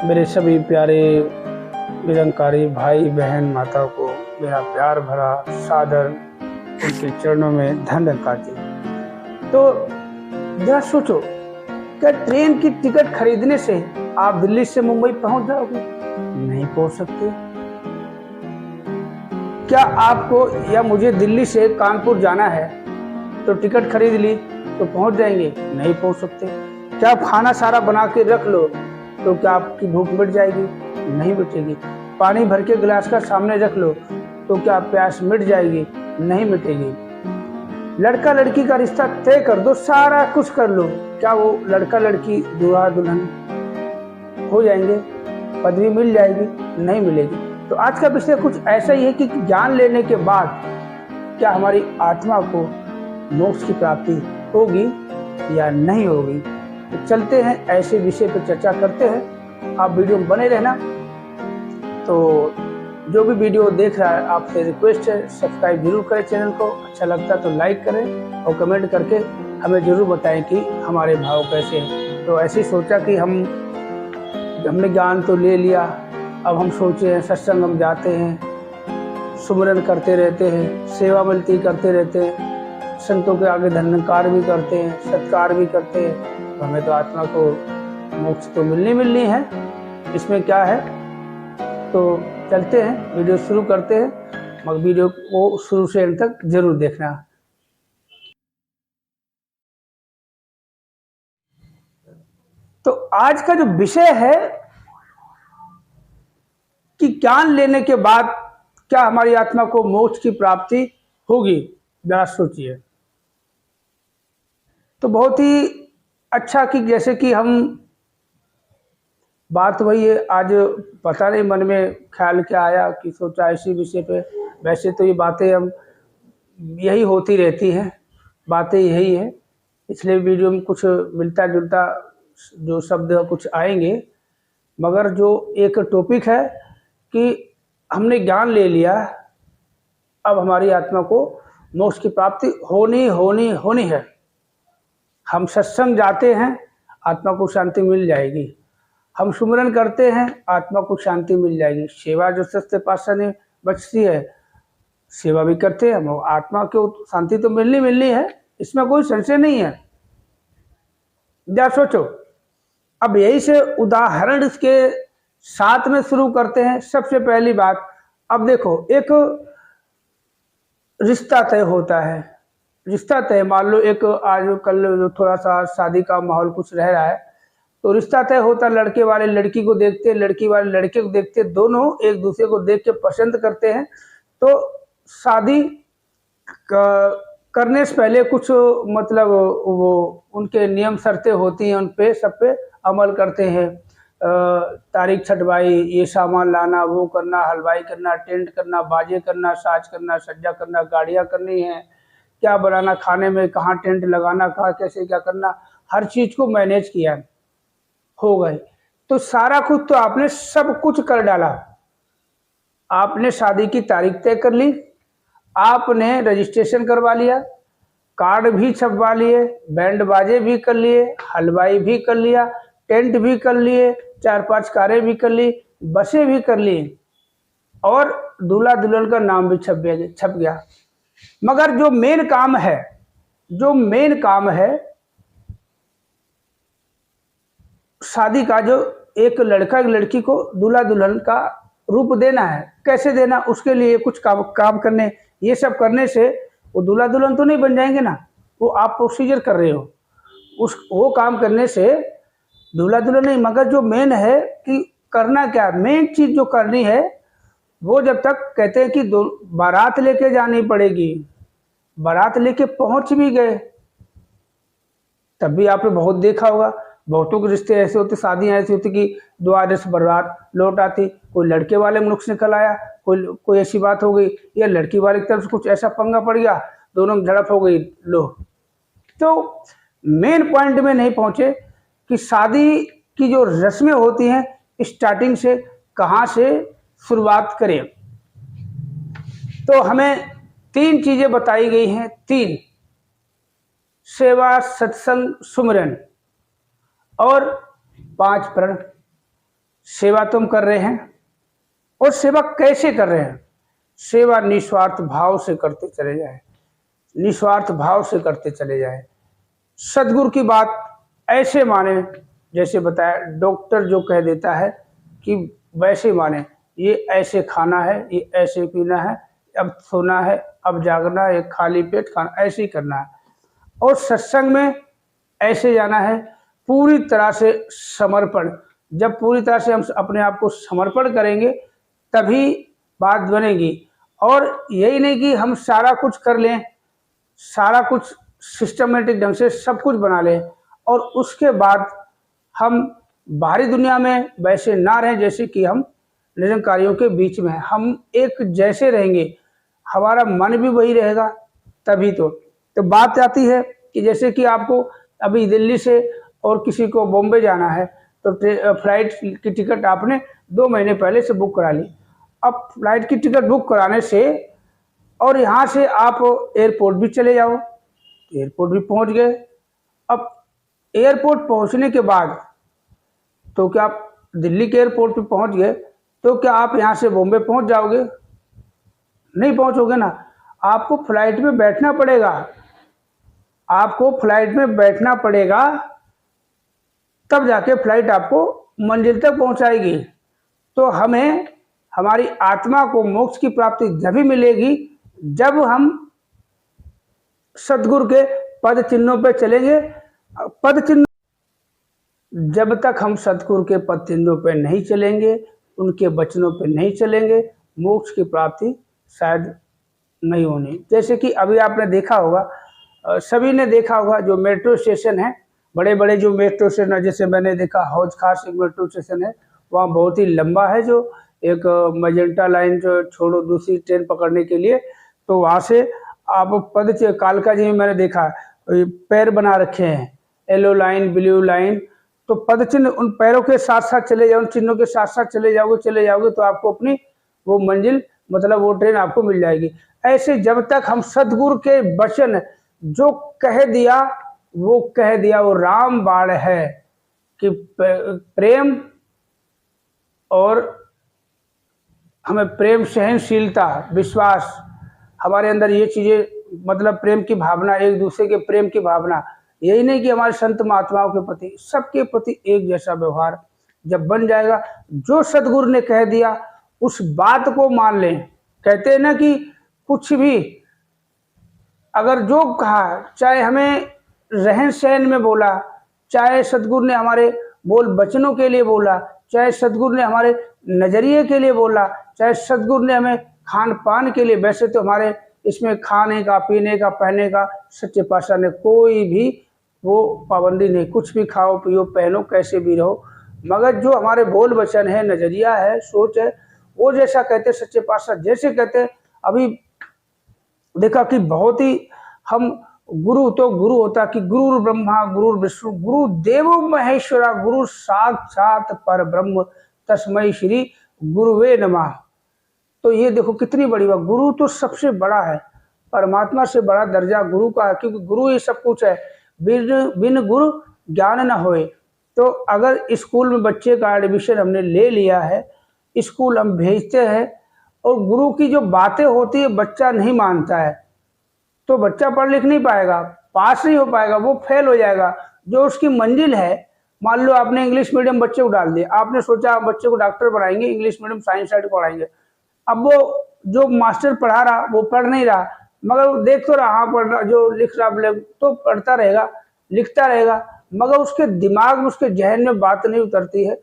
मेरे सभी प्यारे निरंकारी भाई बहन माताओं को मेरा प्यार भरा सादर उनके चरणों में धन्यवाद। तो जरा सोचो, क्या ट्रेन की टिकट खरीदने से आप दिल्ली से मुंबई पहुंच जाओगे? नहीं पहुंच सकते। क्या आपको या मुझे दिल्ली से कानपुर जाना है तो टिकट खरीद ली तो पहुंच जाएंगे? नहीं पहुंच सकते। क्या आप खाना सारा बना के रख लो तो क्या आपकी भूख मिट जाएगी? नहीं मिटेगी। पानी भर के गिलास का सामने रख लो तो क्या प्यास मिट जाएगी? नहीं मिटेगी। लड़का लड़की का रिश्ता तय कर दो, सारा कुछ कर लो, क्या वो लड़का लड़की दूल्हा दुल्हन हो जाएंगे? पदवी मिल जाएगी? नहीं मिलेगी। तो आज का विषय कुछ ऐसा ही है कि ज्ञान लेने के बाद क्या हमारी आत्मा को मोक्ष की प्राप्ति होगी या नहीं होगी। तो चलते हैं, ऐसे विषय पर चर्चा करते हैं। आप वीडियो में बने रहना। तो जो भी वीडियो देख रहा है आपसे रिक्वेस्ट है, सब्सक्राइब जरूर करें चैनल को। अच्छा लगता है तो लाइक करें और कमेंट करके हमें ज़रूर बताएं कि हमारे भाव कैसे हैं। तो ऐसे ही सोचा कि हमने ज्ञान तो ले लिया, अब हम सोचे हैं सत्संग हम जाते हैं, सुमरन करते रहते हैं, सेवा मिलती करते रहते हैं, संतों के आगे धन्यकार भी करते हैं, सत्कार भी करते हैं, तो हमें तो आत्मा को मोक्ष तो मिलनी है, इसमें क्या है। तो चलते हैं, वीडियो शुरू करते हैं, मगर वीडियो को शुरू से अंत तक जरूर देखना। तो आज का जो विषय है कि ज्ञान लेने के बाद क्या हमारी आत्मा को मोक्ष की प्राप्ति होगी, जरा सोचिए। तो बहुत ही अच्छा कि जैसे कि हम बात वही है, आज पता नहीं मन में ख्याल क्या आया कि सोचा इसी विषय पे। वैसे तो ये बातें हम यही होती रहती हैं, बातें यही है, इसलिए वीडियो में कुछ मिलता जुलता जो शब्द कुछ आएंगे, मगर जो एक टॉपिक है कि हमने ज्ञान ले लिया, अब हमारी आत्मा को मोक्ष की प्राप्ति होनी है। हम सत्संग जाते हैं, आत्मा को शांति मिल जाएगी। हम सुमरन करते हैं, आत्मा को शांति मिल जाएगी। सेवा जो सस्ते पातशाह ने बचती है, सेवा भी करते हैं हम, आत्मा को शांति तो मिलनी है, इसमें कोई संशय नहीं है। जरा सोचो, अब यही से उदाहरण इसके साथ में शुरू करते हैं। सबसे पहली बात, अब देखो, एक रिश्ता तय होता है। रिश्ता तय, मान लो एक आजकल थोड़ा सा शादी का माहौल कुछ रह रहा है, तो रिश्ता तय होता है। लड़के वाले लड़की को देखते, लड़की वाले लड़के को देखते, दोनों एक दूसरे को देख के पसंद करते हैं। तो शादी करने से पहले कुछ मतलब वो उनके नियम शर्तें होती हैं, उन पे सब पे अमल करते हैं। तारीख छटवाई, ये सामान लाना, वो करना, हलवाई करना, टेंट करना, बाजे करना, साज करना, सज्जा करना, गाड़ियाँ करनी है, क्या बनाना खाने में, कहाँ टेंट लगाना, कहाँ कैसे क्या करना, हर चीज़ को मैनेज किया, हो गए। तो सारा कुछ तो आपने सब कुछ कर डाला। आपने शादी की तारीख तय कर ली, आपने रजिस्ट्रेशन करवा लिया, कार्ड भी छपवा लिए, बैंड बाजे भी कर लिए, हलवाई भी कर लिया, टेंट भी कर लिए, 4-5 कारें भी कर ली, बसें भी कर ली, और दूल्हा दुल्हन का नाम भी छप गया। मगर जो मेन काम है शादी का, जो एक लड़का एक लड़की को दूल्हा दुल्हन का रूप देना है, कैसे देना, उसके लिए कुछ काम करने, ये सब करने से वो दूल्हा दुल्हन तो नहीं बन जाएंगे ना, वो आप प्रोसीजर कर रहे हो, वो काम करने से दूल्हा दुल्हन नहीं। मगर जो मेन है कि करना क्या, मेन चीज जो करनी है, वो जब तक कहते हैं कि बारात लेके जानी पड़ेगी, बारात लेके पहुंच भी गए, तब भी आपने बहुत देखा होगा, बहुतों के रिश्ते ऐसे होते, शादियाँ ऐसी होती कि 2 आधे से बारात लौट आती, कोई लड़के वाले में नुक्स निकल आया, कोई ऐसी बात हो गई, या लड़की वाले की तरफ से कुछ ऐसा पंगा पड़ गया, दोनों में झड़प हो गई, लो। तो मेन पॉइंट में नहीं पहुंचे कि शादी की जो रस्में होती हैं, स्टार्टिंग से कहाँ से शुरुआत करें। तो हमें 3 चीजें बताई गई हैं, 3: सेवा, सत्संग, सुमरन, और 5 प्रण। सेवा तुम कर रहे हैं, और सेवा कैसे कर रहे हैं? सेवा निस्वार्थ भाव से करते चले जाए, निस्वार्थ भाव से करते चले जाए। सदगुरु की बात ऐसे माने, जैसे बताया डॉक्टर जो कह देता है कि वैसे माने, ये ऐसे खाना है, ये ऐसे पीना है, अब सोना है, अब जागना है, खाली पेट खाना, ऐसे ही करना है। और सत्संग में ऐसे जाना है, पूरी तरह से समर्पण। जब पूरी तरह से हम अपने आप को समर्पण करेंगे तभी बात बनेगी। और यही नहीं कि हम सारा कुछ कर लें, सारा कुछ सिस्टमेटिक ढंग से सब कुछ बना लें और उसके बाद हम बाहरी दुनिया में वैसे ना रहें जैसे कि हम निरंकारियों के बीच में हैं। हम एक जैसे रहेंगे, हमारा मन भी वही रहेगा, तभी तो बात आती है कि जैसे कि आपको अभी दिल्ली से और किसी को बॉम्बे जाना है तो फ्लाइट की टिकट आपने 2 महीने पहले से बुक करा ली। अब फ्लाइट की टिकट बुक कराने से और यहाँ से आप एयरपोर्ट भी चले जाओ, एयरपोर्ट भी पहुँच गए। अब एयरपोर्ट पहुँचने के बाद तो क्या आप दिल्ली के एयरपोर्ट पे पहुँच गए तो क्या आप यहाँ से बॉम्बे पहुँच जाओगे? नहीं पहुँचोगे ना। आपको फ्लाइट में बैठना पड़ेगा, आपको फ्लाइट में बैठना पड़ेगा, तब जाके फ्लाइट आपको मंजिल तक पहुँचाएगी। तो हमें हमारी आत्मा को मोक्ष की प्राप्ति जभी मिलेगी जब हम सद्गुरु के पद चिन्हों पे चलेंगे। पद चिन्ह, जब तक हम सद्गुरु के पद चिन्हों पे नहीं चलेंगे, उनके वचनों पे नहीं चलेंगे, मोक्ष की प्राप्ति शायद नहीं होनी। जैसे कि अभी आपने देखा होगा, सभी ने देखा होगा, जो मेट्रो स्टेशन है, बड़े बड़े जो मेट्रो स्टेशन है, जैसे मैंने देखा हौज खास एक मेट्रो स्टेशन है, वहाँ बहुत ही लंबा है, जो एक मजेंटा लाइन जो छोड़ो दूसरी ट्रेन पकड़ने के लिए, तो वहाँ से आप कालका जी में मैंने देखा पैर बना रखे हैं, येलो लाइन, ब्लू लाइन, तो पद चिन्ह उन पैरों के साथ साथ चले जाओ, उन चिन्हों के साथ साथ चले जाओगे तो आपको अपनी वो मंजिल, मतलब वो ट्रेन आपको मिल जाएगी। ऐसे जब तक हम सद्गुरु के वचन जो कह दिया वो कह दिया, वो राम बाण है कि प्रेम, और हमें प्रेम, सहनशीलता, विश्वास, हमारे अंदर ये चीज़ें, मतलब प्रेम की भावना, एक दूसरे के प्रेम की भावना, यही नहीं कि हमारे संत महात्माओं के प्रति, सबके प्रति एक जैसा व्यवहार जब बन जाएगा, जो सद्गुरु ने कह दिया उस बात को मान लें। कहते हैं ना कि कुछ भी अगर जो कहा, चाहे हमें रहन सहन में बोला, चाहे सद्गुरु ने हमारे बोल वचनों के लिए बोला, चाहे सद्गुरु ने हमारे नजरिए के लिए बोला, चाहे सद्गुरु ने हमें खान पान के लिए, वैसे तो हमारे इसमें खाने का, पीने का, पहनने का सच्चे पातशाह ने कोई भी वो पाबंदी नहीं, कुछ भी खाओ पियो पहनो कैसे भी रहो, मगर जो हमारे बोल वचन है, नजरिया है, सोच है, वो जैसा कहते सच्चे पातशाह जैसे कहते। अभी देखा कि बहुत ही हम गुरु तो गुरु होता कि गुरु ब्रह्मा गुरु विष्णु गुरु देवो महेश्वरा गुरु साक्षात पर ब्रह्म तस्मै श्री गुरुवे नमः। तो ये देखो कितनी बड़ी बात, गुरु तो सबसे बड़ा है, परमात्मा से बड़ा दर्जा गुरु का है, क्योंकि गुरु ही सब कुछ है। बिन गुरु ज्ञान न होए। तो अगर स्कूल में बच्चे का एडमिशन हमने ले लिया है, स्कूल हम भेजते हैं और गुरु की जो बातें होती है बच्चा नहीं मानता है, तो बच्चा पढ़ लिख नहीं पाएगा, पास नहीं हो पाएगा, वो फेल हो जाएगा। जो उसकी मंजिल है, मान लो आपने इंग्लिश मीडियम बच्चे को डाल दिया, आपने सोचा आप बच्चे को डॉक्टर बनाएंगे, इंग्लिश मीडियम साइंस साइड पढ़ाएंगे, अब वो जो मास्टर पढ़ा रहा वो पढ़ नहीं रहा, मगर वो देख तो रहा, हाँ पढ़ रहा, जो लिख रहा तो पढ़ता रहेगा, लिखता रहेगा, मगर उसके दिमाग में, उसके जहन में बात नहीं उतरती है।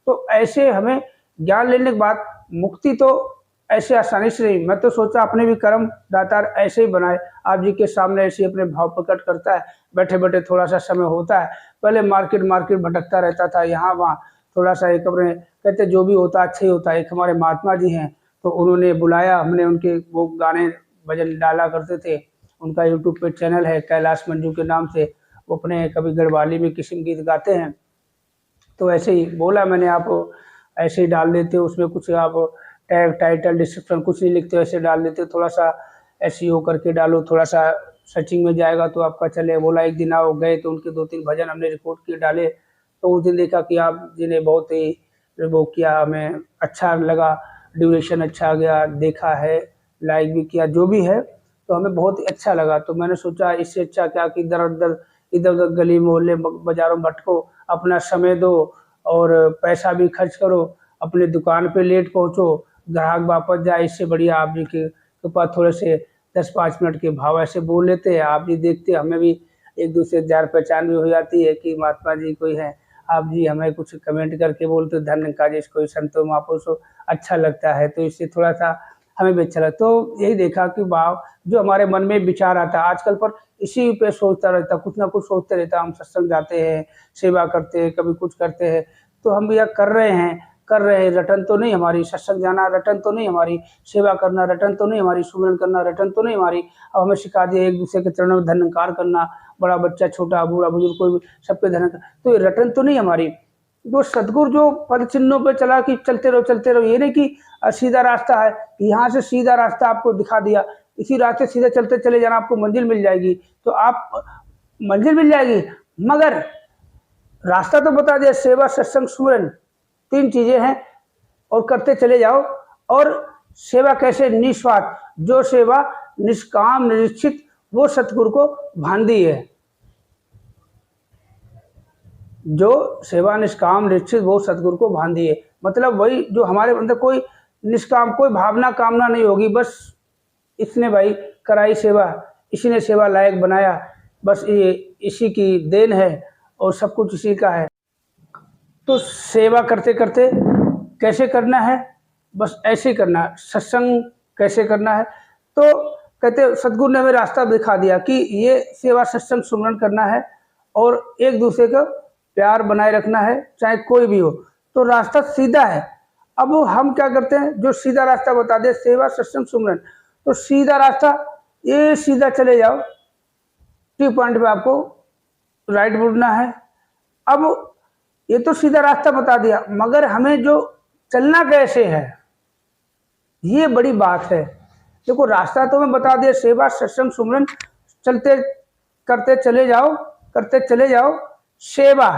तो ऐसे हमें ज्ञान लेने के बाद मुक्ति तो ऐसे आसानी से नहीं। मैं तो सोचा अपने भी कर्म दातार ऐसे ही बनाए, आप जी के सामने ऐसे अपने भाव प्रकट करता है, बैठे बैठे थोड़ा सा समय होता है, पहले मार्केट भटकता रहता था, यहाँ वहाँ थोड़ा सा एक अपने कहते जो भी होता अच्छा ही होता है। एक हमारे महात्मा जी हैं, तो उन्होंने बुलाया, हमने उनके वो गाने भजन डाला करते थे, उनका यूट्यूब पे चैनल है कैलाश मंजू के नाम से, वो अपने कभी गढ़वाली में किस्म गीत गाते हैं। तो ऐसे ही बोला मैंने, आप ऐसे ही डाल देते हो, उसमें कुछ आप टैग टाइटल डिस्क्रिप्शन कुछ नहीं लिखते, ऐसे डाल देते, थोड़ा सा SEO करके डालो, थोड़ा सा सर्चिंग में जाएगा तो आपका चले। बोला एक दिन आओ, गए तो उनके 2-3 भजन हमने रिकॉर्ड किए डाले, तो उस दिन देखा कि आप जी ने बहुत ही वो किया, हमें अच्छा लगा, ड्यूरेशन अच्छा गया, देखा है, लाइक भी किया, जो भी है, तो हमें बहुत ही अच्छा लगा। तो मैंने सोचा इससे अच्छा क्या कि इधर-उधर गली मोहल्ले बाज़ारों में भटको, अपना समय दो और पैसा भी खर्च करो, अपने दुकान पे लेट पहुँचो, ग्राहक वापस जाए, इससे बढ़िया आप जी के पास थोड़े से 10-5 मिनट के भाव ऐसे बोल लेते हैं, आप भी देखते, हमें भी एक दूसरे जान पहचान भी हो जाती है कि महात्मा जी कोई है, आप जी हमें कुछ कमेंट करके बोलते हो, धन्य का जिस कोई संतो महापुरुषो, अच्छा लगता है। तो इससे थोड़ा सा हमें भी अच्छा लगता। तो यही देखा कि वाह, जो हमारे मन में विचार आता है आजकल पर इसी पे सोचता रहता, कुछ ना कुछ सोचते रहता। हम सत्संग जाते हैं, सेवा करते हैं, कभी कुछ करते हैं, तो हम भी यह कर रहे हैं, रटन तो नहीं हमारी, सत्संग जाना रटन तो नहीं हमारी, सेवा करना रटन तो नहीं हमारी, सुमिरन करना रटन तो नहीं हमारी। अब हमें सिखा दिया एक दूसरे के चरणों में धन्यकार करना, बड़ा बच्चा छोटा बूढ़ा बुजुर्ग कोई भी सबके धन्य, तो ये रटन तो नहीं हमारी। जो सदगुरु जो पद चिन्हों पे चला कि चलते रहो, ये नहीं कि सीधा रास्ता है, यहाँ से सीधा रास्ता आपको दिखा दिया, इसी रास्ते सीधे चलते चले जाना, आपको मंजिल मिल जाएगी। तो आप मंजिल मिल जाएगी, मगर रास्ता तो बता दिया, सेवा सत्संग सुमिरन 3 चीजें हैं, और करते चले जाओ। और सेवा कैसे? निस्वार्थ, जो सेवा निष्काम निरीक्षित वो सतगुरु को भांदी है। जो सेवा निष्काम निरीक्षित वो सतगुरु को भांदी है, मतलब वही जो हमारे अंदर कोई निष्काम कोई भावना कामना नहीं होगी, बस इसने भाई कराई सेवा, इसी ने सेवा लायक बनाया, बस ये इसी की देन है और सब कुछ इसी का है। तो सेवा करते करते कैसे करना है? बस ऐसे ही करना है। सत्संग कैसे करना है? तो कहते सतगुरु ने हमें रास्ता दिखा दिया कि ये सेवा सत्संग सुमिरन करना है और एक दूसरे का प्यार बनाए रखना है, चाहे कोई भी हो। तो रास्ता सीधा है। अब हम क्या करते हैं, जो सीधा रास्ता बता दे सेवा सत्संग सुमिरन, तो सीधा रास्ता ये सीधा चले जाओ, टी पॉइंट पे आपको राइट मुड़ना है। अब ये तो सीधा रास्ता बता दिया, मगर हमें जो चलना कैसे है ये बड़ी बात है। देखो रास्ता तो मैं बता दिया, सेवा सत्संग सुमिरन चलते करते चले जाओ, सेवा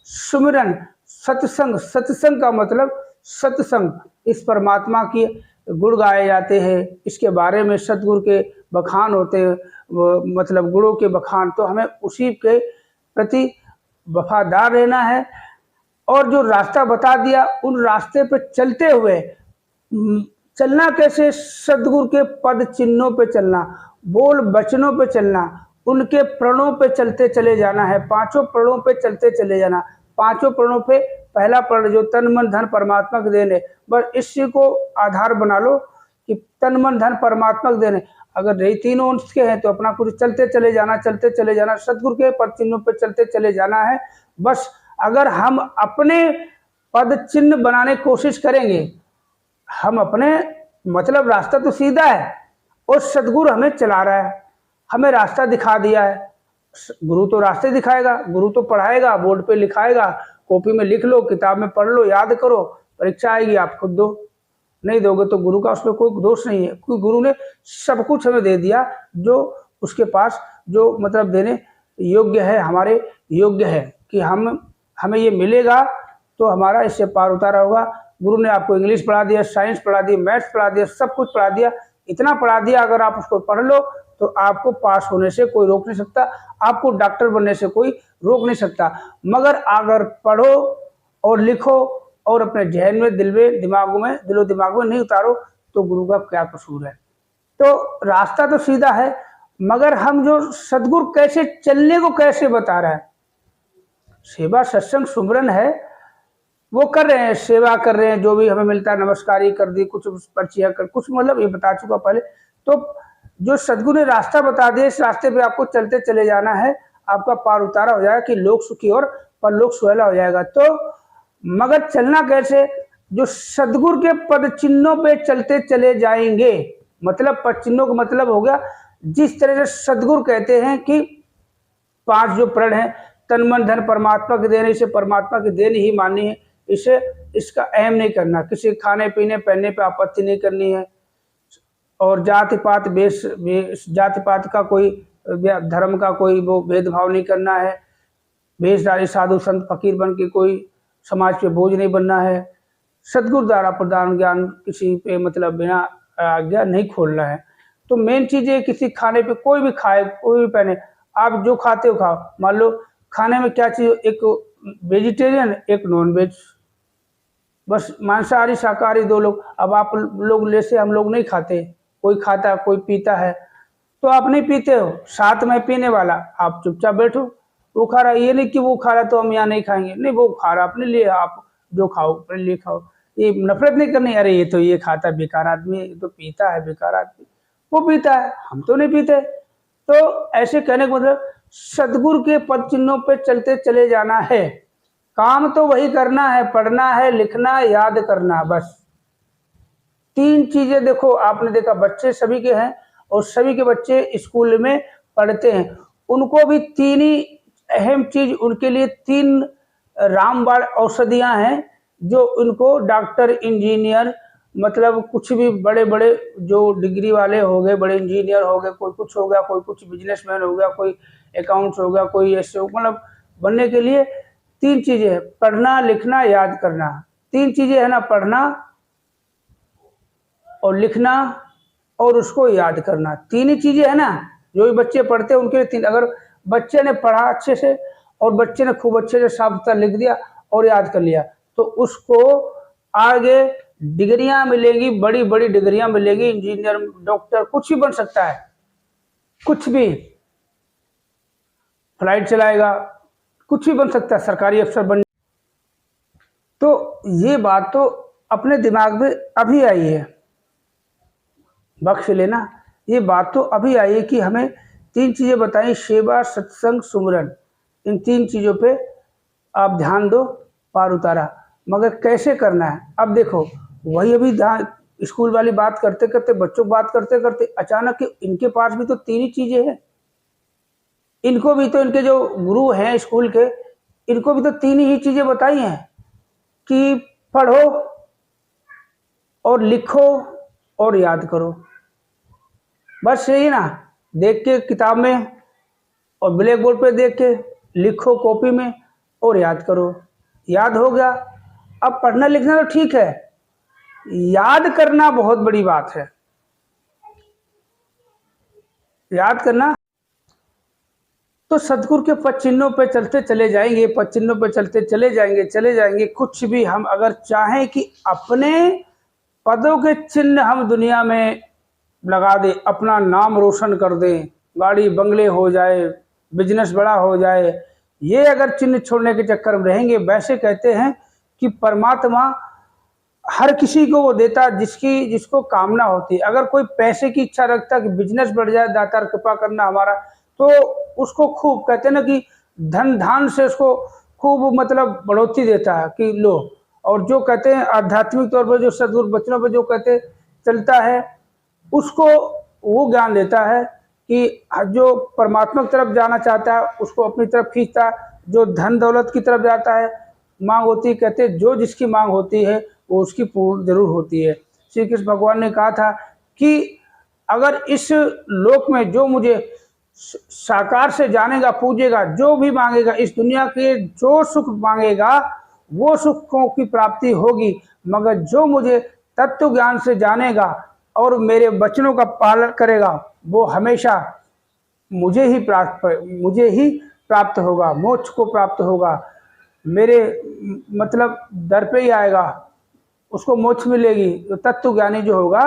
सुमिरन सत्संग, सत्संग का मतलब सत्संग, इस परमात्मा की गुण गाए जाते हैं, इसके बारे में सतगुरु के बखान होते हैं, मतलब गुणों के बखान, तो हमें उसी के प्रति वफादार रहना है। और जो रास्ता बता दिया उन रास्ते पे चलते हुए चलना कैसे? सदगुरु के पद चिन्हों पे चलना, बोल वचनों पे चलना, उनके प्रणों पे चलते चले जाना है, 5 प्रणों पे चलते चले जाना। 5 प्रणों पे पहला प्रण जो तन मन धन परमात्मा के देन है, बस इसी को आधार बना लो कि तन मन धन परमात्मा के देन है। अगर यही तीनों अंश के हैं तो अपना कुछ चलते चले जाना, सदगुरु के पद चिन्हों पे चलते चले जाना है। बस अगर हम अपने पद चिन्ह बनाने की कोशिश करेंगे, हम अपने मतलब रास्ता तो सीधा है और सदगुरु हमें चला रहा है, हमें रास्ता दिखा दिया है। गुरु तो रास्ते दिखाएगा, गुरु तो पढ़ाएगा, बोर्ड पे लिखाएगा, कॉपी में लिख लो, किताब में पढ़ लो, याद करो, परीक्षा आएगी आप खुद दो, नहीं दोगे तो गुरु का उसमें कोई दोष नहीं है, क्योंकि गुरु ने सब कुछ हमें दे दिया जो उसके पास जो मतलब देने योग्य है, हमारे योग्य है कि हमें ये मिलेगा तो हमारा इससे पार उतारा होगा। गुरु ने आपको इंग्लिश पढ़ा दिया, साइंस पढ़ा दी, मैथ्स पढ़ा दिया, सब कुछ पढ़ा दिया, इतना पढ़ा दिया, अगर आप उसको पढ़ लो तो आपको पास होने से कोई रोक नहीं सकता, आपको डॉक्टर बनने से कोई रोक नहीं सकता। मगर अगर पढ़ो और लिखो और अपने जहन में दिलो दिमाग में नहीं उतारो तो गुरु का क्या कसूर है। तो रास्ता तो सीधा है, मगर हम जो सदगुरु कैसे चलने को कैसे बता रहा है, सेवा सत्संग सुमिरन है वो कर रहे हैं, सेवा कर रहे हैं, जो भी हमें मिलता है नमस्कारी कर दी, कुछ पर्चियाँ कर, कुछ मतलब ये बता चुका पहले। तो जो सदगुरु ने रास्ता बता दिया, इस रास्ते पे आपको चलते चले जाना है, आपका पार उतारा हो जाएगा कि लोक सुखी और परलोक सुहेला हो जाएगा। तो मगर चलना कैसे? जो सदगुरु के पद चिन्हों पे चलते चले जाएंगे, मतलब पद चिन्हों का मतलब हो गया जिस तरह से सदगुरु कहते हैं कि 5 जो प्रण है, तन मन धन परमात्मा की देन, इसे परमात्मा की देन ही माननी है, इसे इसका अहम नहीं करना, किसी खाने पीने पहनने पे आपत्ति नहीं करनी है, और जाति पात का कोई धर्म का कोई वो भेदभाव नहीं करना है, भेषधारी साधु संत फकीर बन के कोई समाज पे बोझ नहीं बनना है, सदगुरु द्वारा प्रदान ज्ञान किसी पे मतलब बिना आज्ञा नहीं खोलना है। तो मेन चीज़ है किसी खाने पे कोई भी खाए कोई भी पहने, आप जो खाते हो खाओ। मान लो खाने में क्या चीज़, एक वेजिटेरियन एक नॉन वेज, बस मांसाहारी शाकाहारी दो लोग। अब आप लोग जैसे हम लोग नहीं खाते, कोई खाता कोई पीता है, तो आप नहीं पीते हो, साथ में पीने वाला आप चुपचाप बैठो। वो खा रहा है, ये नहीं कि वो खा रहा है तो हम यहाँ नहीं खाएंगे, नहीं, वो खा रहा अपने लिए, आप जो खाओ अपने लिए खाओ। ये नफरत नहीं करनी, अरे ये तो ये खाता है बेकार आदमी है, ये तो पीता है बेकार आदमी, वो पीता है हम तो नहीं पीते। तो ऐसे कहने का मतलब सदगुरु के पद चिन्हों पे चलते चले जाना है। काम तो वही करना है, पढ़ना है, लिखना, याद करना, बस 3 चीजें। देखो आपने देखा बच्चे सभी के हैं और सभी के बच्चे स्कूल में पढ़ते हैं, उनको भी 3 ही अहम चीज, उनके लिए 3 रामबाण औषधियां हैं जो उनको डॉक्टर इंजीनियर मतलब कुछ भी बड़े बड़े जो डिग्री वाले हो गए, बड़े इंजीनियर हो गए, कोई कुछ हो गया, कोई कुछ बिजनेसमैन हो गया, कोई अकाउंट्स हो गया, कोई ऐसे मतलब बनने के लिए 3 चीजें हैं, पढ़ना, लिखना, याद करना। 3 चीजें है ना, पढ़ना और लिखना और उसको याद करना, 3 ही चीजें है ना। जो भी बच्चे पढ़ते हैं उनके लिए 3, अगर बच्चे ने पढ़ा अच्छे से और बच्चे ने खूब अच्छे से साफ सुथरा लिख दिया और याद कर लिया, तो उसको आगे डिग्रियां मिलेंगी, बड़ी बड़ी डिग्रियां मिलेगी, इंजीनियर, डॉक्टर, कुछ भी बन सकता है, कुछ भी, फ्लाइट चलाएगा, कुछ भी बन सकता है, सरकारी अफसर बन। तो ये बात तो अपने दिमाग में अभी आई है, बख्श लेना, ये बात तो अभी आई है कि हमें 3 चीज़ें बताई, सेवा, सत्संग, सुमरन, इन 3 चीज़ों पे आप ध्यान दो, पार उतारा। मगर कैसे करना है, अब देखो वही अभी स्कूल वाली बात करते करते, बच्चों बात करते करते अचानक इनके पास भी तो 3 ही चीज़ें हैं, इनको भी तो इनके जो गुरु हैं स्कूल के, इनको भी तो 3 ही चीज़ें बताई हैं कि पढ़ो और लिखो और याद करो, बस यही ना। देख के किताब में और ब्लैक बोर्ड पे देख के लिखो कॉपी में और याद करो, याद हो गया। अब पढ़ना लिखना तो ठीक है, याद करना बहुत बड़ी बात है, याद करना। तो सदगुरु के पद चिन्हों पे चलते चले जाएंगे, पद चिन्हों पे चलते चले जाएंगे। कुछ भी हम अगर चाहें कि अपने पदों के चिन्ह हम दुनिया में लगा दे, अपना नाम रोशन कर दें, गाड़ी बंगले हो जाए, बिजनेस बड़ा हो जाए, ये अगर चिन्ह छोड़ने के चक्कर में रहेंगे। वैसे कहते हैं कि परमात्मा हर किसी को वो देता जिसको कामना होती है। अगर कोई पैसे की इच्छा रखता कि बिजनेस बढ़ जाए, दातार कृपा करना हमारा, तो उसको खूब कहते हैं ना कि धन धान से उसको खूब मतलब बढ़ोतरी देता है कि लो। और जो कहते हैं आध्यात्मिक तौर पर जो सदगुरु वचनों पर जो कहते चलता है, उसको वो ज्ञान देता है कि जो परमात्मा की तरफ जाना चाहता है उसको अपनी तरफ खींचता है, जो धन दौलत की तरफ जाता है मांग होती है, कहते जो जिसकी मांग होती है वो उसकी पूर्ण जरूर होती है। श्री कृष्ण भगवान ने कहा था कि अगर इस लोक में जो मुझे साकार से जानेगा, पूजेगा, जो भी मांगेगा, इस दुनिया के जो सुख मांगेगा वो सुखों की प्राप्ति होगी, मगर जो मुझे तत्व ज्ञान से जानेगा और मेरे वचनों का पालन करेगा वो हमेशा मुझे ही प्राप्त होगा, मोक्ष को प्राप्त होगा, मेरे मतलब दर पे ही आएगा, उसको मोक्ष मिलेगी। तो तत्व ज्ञानी जो होगा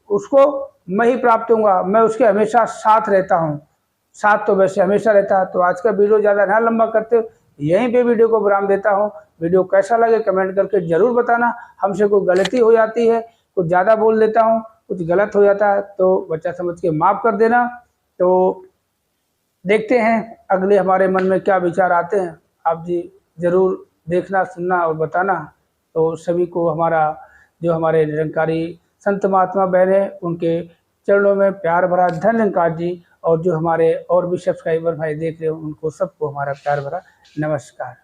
उसको मैं ही प्राप्त होऊंगा, मैं उसके हमेशा साथ रहता हूँ, साथ तो वैसे हमेशा रहता है। तो आज का वीडियो ज़्यादा ना लंबा करते यहीं पे वीडियो को विराम देता हूँ। वीडियो कैसा लगे कमेंट करके ज़रूर बताना। हमसे कोई गलती हो जाती है, कुछ ज़्यादा बोल देता हूँ, कुछ गलत हो जाता है तो बच्चा समझ के माफ़ कर देना। तो देखते हैं अगले हमारे मन में क्या विचार आते हैं, आप जी ज़रूर देखना, सुनना और बताना। तो सभी को हमारा जो हमारे निरंकारी संत महात्मा बहने उनके चरणों में प्यार भरा धन्यवाद जी, और जो हमारे और भी सब्सक्राइबर भाई देख रहे हो उनको सबको हमारा प्यार भरा नमस्कार।